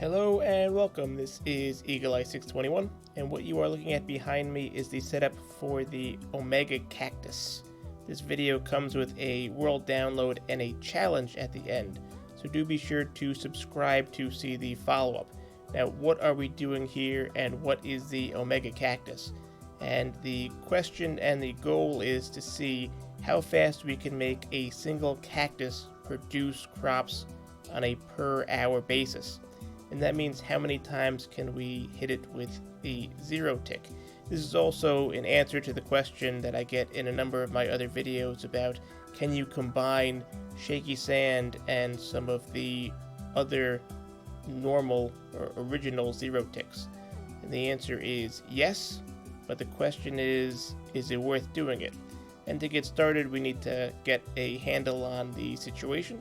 Hello and welcome. This is Eagle Eye 621, and what you are looking at behind me is the setup for the Omega Cactus. This video comes with a world download and a challenge at the end, so do be sure to subscribe to see the follow-up. Now, what are we doing here, and what is the Omega Cactus? And the question and the goal is to see how fast we can make a single cactus produce crops on a per hour basis. And that means how many times can we hit it with the zero tick. This is also an answer to the question that I get in a number of my other videos about can you combine shaky sand and some of the other normal or original zero ticks. And the answer is yes, but the question is it worth doing it? And to get started, we need to get a handle on the situation.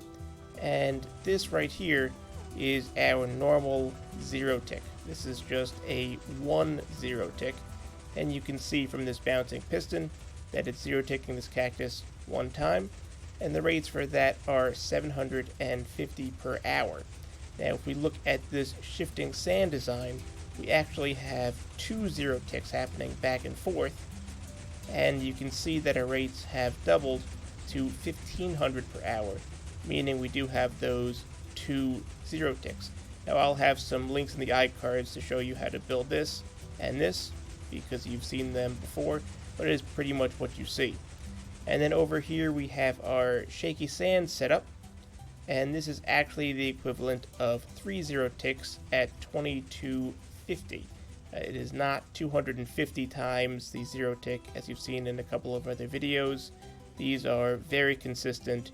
And this right here is our normal zero tick. This is just a 1 zero tick, and you can see from this bouncing piston that it's zero ticking this cactus one time, and the rates for that are 750 per hour. Now if we look at this shifting sand design, we actually have 2 zero ticks happening back and forth, and you can see that our rates have doubled to 1500 per hour, meaning we do have those 2 zero ticks. Now I'll have some links in the iCards to show you how to build this and this, because you've seen them before, but it is pretty much what you see. And then over here we have our shaky sand setup, and this is actually the equivalent of 3 zero ticks at 2250. It is not 250 times the zero tick as you've seen in a couple of other videos. These are very consistent.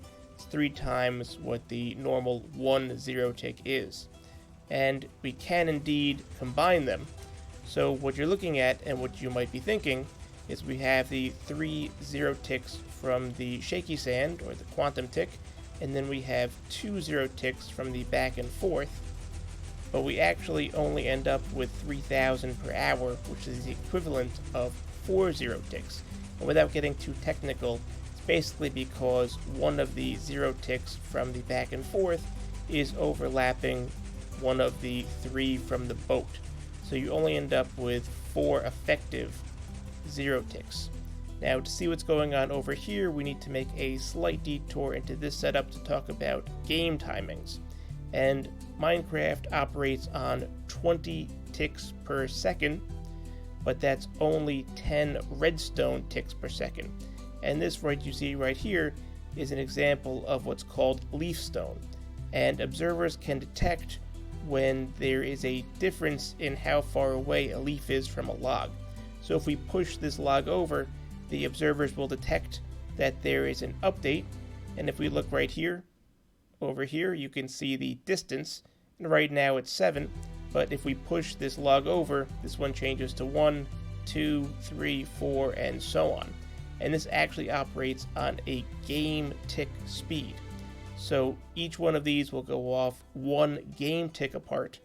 3 times what the normal 1 zero tick is, and we can indeed combine them. So what you're looking at and what you might be thinking is we have the 3 zero ticks from the shaky sand or the quantum tick, and then we have 2 zero ticks from the back and forth, but we actually only end up with 3000 per hour, which is the equivalent of 4 zero ticks. And without getting too technical, basically because one of the zero ticks from the back and forth is overlapping one of the 3 from the boat. So you only end up with 4 effective zero ticks. Now to see what's going on over here, we need to make a slight detour into this setup to talk about game timings. And Minecraft operates on 20 ticks per second, but that's only 10 redstone ticks per second. And this you see right here is an example of what's called leaf stone. And observers can detect when there is a difference in how far away a leaf is from a log. So if we push this log over, the observers will detect that there is an update. And if we look right here, over here, you can see the distance. And right now it's 7. But if we push this log over, this one changes to 1, 2, 3, 4, and so on. And this actually operates on a game tick speed. So each one of these will go off 1 game tick apart,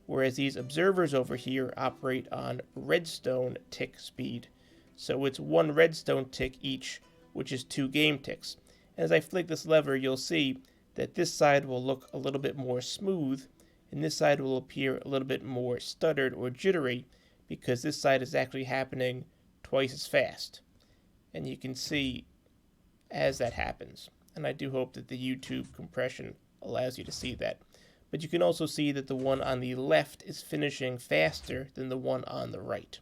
whereas these observers over here operate on redstone tick speed. So it's 1 redstone tick each, which is 2 game ticks. And as I flick this lever, you'll see that this side will look a little bit more smooth, and this side will appear a little bit more stuttered or jittery, because this side is actually happening twice as fast. And you can see as that happens. And I do hope that the YouTube compression allows you to see that. But you can also see that the one on the left is finishing faster than the one on the right.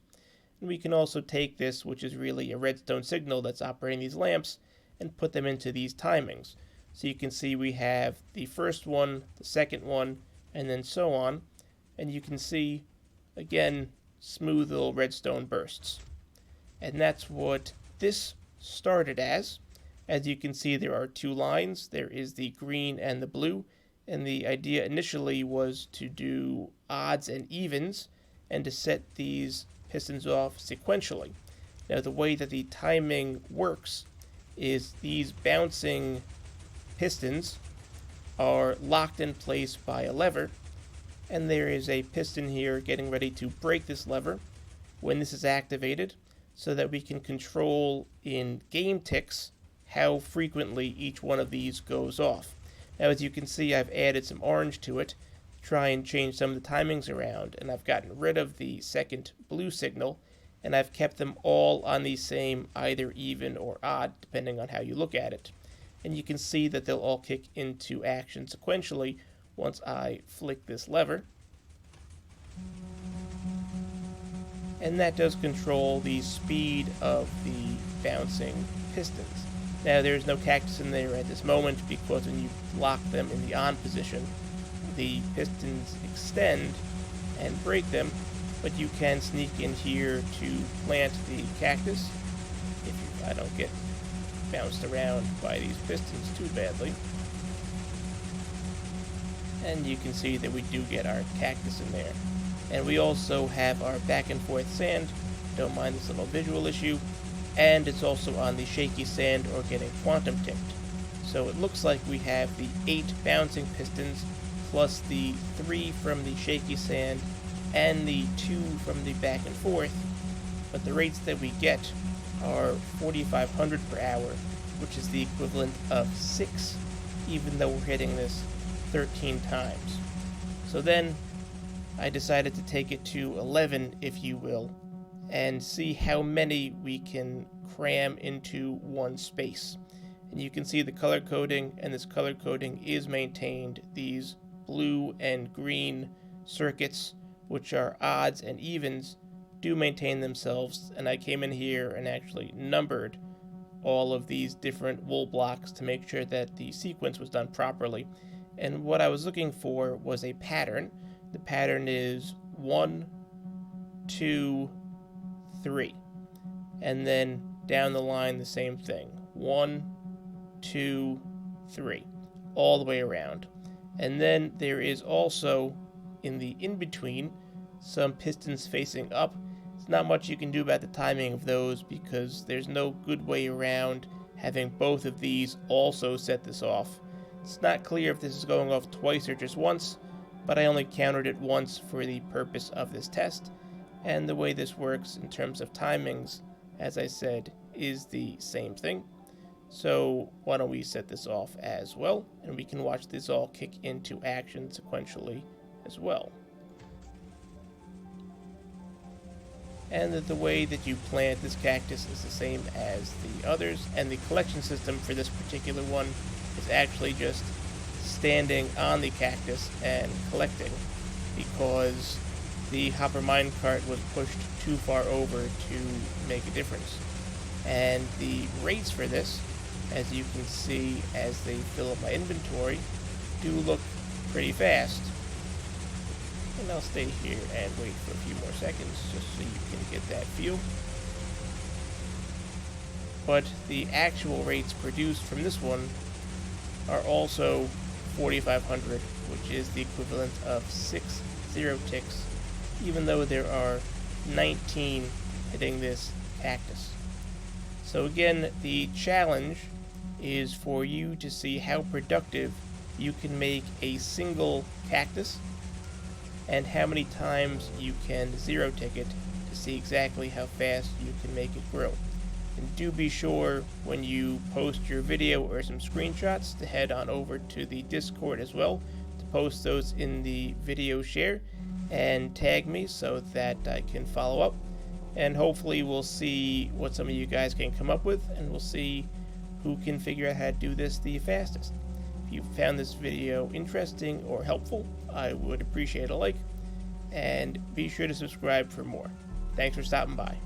And we can also take this, which is really a redstone signal that's operating these lamps, and put them into these timings. So you can see we have the first one, the second one, and then so on. And you can see, again, smooth little redstone bursts. And that's what this started as. As you can see, there are 2 lines. There is the green and the blue, and the idea initially was to do odds and evens and to set these pistons off sequentially. Now the way that the timing works is these bouncing pistons are locked in place by a lever, and there is a piston here getting ready to break this lever when this is activated, so that we can control in game ticks how frequently each one of these goes off. Now as you can see, I've added some orange to it try and change some of the timings around, and I've gotten rid of the second blue signal, and I've kept them all on the same either even or odd, depending on how you look at it. And you can see that they'll all kick into action sequentially once I flick this lever. And that does control the speed of the bouncing pistons. Now there's no cactus in there at this moment because when you lock them in the on position, the pistons extend and break them, but you can sneak in here to plant the cactus if I don't get bounced around by these pistons too badly. And you can see that we do get our cactus in there. And we also have our back and forth sand, don't mind this little visual issue, and it's also on the shaky sand or getting quantum tipped. So it looks like we have the 8 bouncing pistons plus the 3 from the shaky sand and the 2 from the back and forth, but the rates that we get are 4,500 per hour, which is the equivalent of 6, even though we're hitting this 13 times. So then I decided to take it to 11, if you will, and see how many we can cram into one space. And you can see the color coding, and this color coding is maintained. These blue and green circuits, which are odds and evens, do maintain themselves, and I came in here and actually numbered all of these different wool blocks to make sure that the sequence was done properly. And what I was looking for was a pattern. The pattern is 1, 2, 3. And then down the line the same thing. 1, 2, 3. All the way around. And then there is also, in the in-between, some pistons facing up. There's not much you can do about the timing of those because there's no good way around having both of these also set this off. It's not clear if this is going off twice or just once, but I only counted it once for the purpose of this test, and the way this works in terms of timings, as I said, is the same thing. So why don't we set this off as well, and we can watch this all kick into action sequentially as well. And the way that you plant this cactus is the same as the others, and the collection system for this particular one is actually just standing on the cactus and collecting, because the hopper minecart was pushed too far over to make a difference. And the rates for this, as you can see as they fill up my inventory, do look pretty fast. And I'll stay here and wait for a few more seconds just so you can get that feel. But the actual rates produced from this one are also 4,500, which is the equivalent of 6 0 ticks, even though there are 19 hitting this cactus. So again, the challenge is for you to see how productive you can make a single cactus and how many times you can 0 tick it to see exactly how fast you can make it grow. And do be sure when you post your video or some screenshots to head on over to the Discord as well to post those in the video share and tag me so that I can follow up, and hopefully we'll see what some of you guys can come up with, and we'll see who can figure out how to do this the fastest. If you found this video interesting or helpful, I would appreciate a like, and be sure to subscribe for more. Thanks for stopping by.